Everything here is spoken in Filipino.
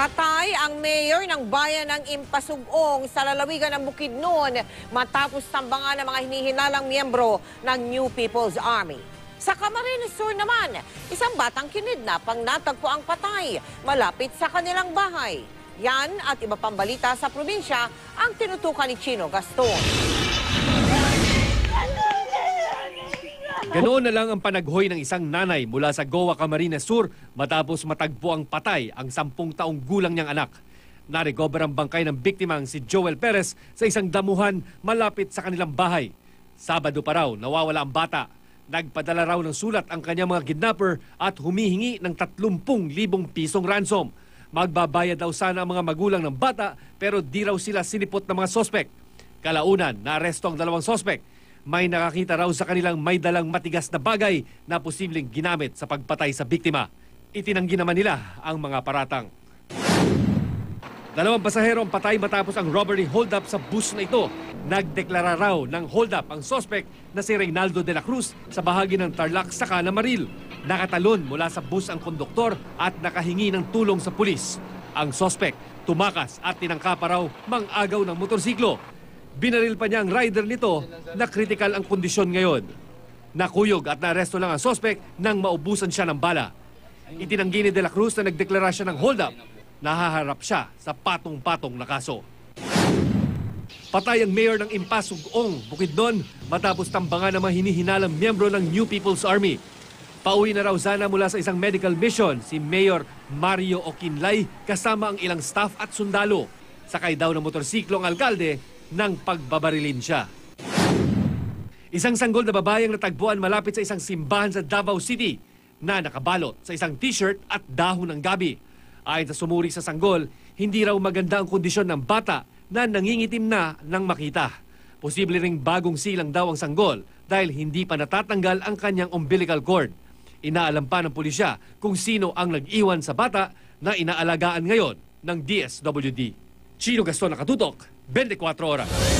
Patay ang mayor ng bayan ng Impasugong sa lalawigan ng Bukidnon matapos tambangan ng mga hinihinalang miyembro ng New People's Army. Sa Camarines Sur naman, isang batang kinidnap ang natagpo ang patay malapit sa kanilang bahay. Yan at iba pang balita sa probinsya ang tinutukan ni Chino Gaston. Ganoon na lang ang panaghoy ng isang nanay mula sa Goa, Camarines Sur matapos matagpo ang patay ang 10 taong gulang niyang anak. Narecover ang bangkay ng biktimang si Joel Perez sa isang damuhan malapit sa kanilang bahay. Sabado pa raw nawawala ang bata. Nagpadala raw ng sulat ang kanyang mga kidnapper at humihingi ng 30,000 pisong ransom. Magbabayad daw sana ang mga magulang ng bata pero di raw sila sinipot ng mga sospek. Kalaunan, naaresto ang 2 sospek. May nakakita raw sa kanilang may dalang matigas na bagay na posibleng ginamit sa pagpatay sa biktima. Itinanggi naman nila ang mga paratang. 2 pasahero ang patay matapos ang robbery hold-up sa bus na ito. Nagdeklara raw ng hold-up ang sospek na si Reynaldo de la Cruz sa bahagi ng Tarlac sa Canamaril. Nakatalon mula sa bus ang konduktor at nakahingi ng tulong sa pulis. Ang sospek tumakas at tinangka pa raw mang-agaw ng motorsiklo. Binaril pa niya ang rider nito na kritikal ang kondisyon ngayon. Nakuyog at naaresto lang ang sospek nang maubusan siya ng bala. Itinanggi ni De La Cruz na nagdeklara siya ng hold-up. Nahaharap siya sa patong-patong na kaso. Patay ang mayor ng Impasugong, Bukidnon, matapos tambangan ng mga hinihinalang miyembro ng New People's Army. Pauwi na raw sana mula sa isang medical mission si Mayor Mario Okinlay kasama ang ilang staff at sundalo. Sakay daw ng motorsiklo ang alkalde nang pagbabarilin siya. Isang sanggol na babae ang natagpuan malapit sa isang simbahan sa Davao City na nakabalot sa isang t-shirt at dahon ng gabi. Ayon sa sumuri sa sanggol, hindi raw maganda ang kondisyon ng bata na nangingitim na nang makita. Posible ring bagong silang daw ang sanggol dahil hindi pa natatanggal ang kanyang umbilical cord. Inaalam pa ng pulisya kung sino ang nag-iwan sa bata na inaalagaan ngayon ng DSWD. Chino Gaston, nakatutok, 24 oras.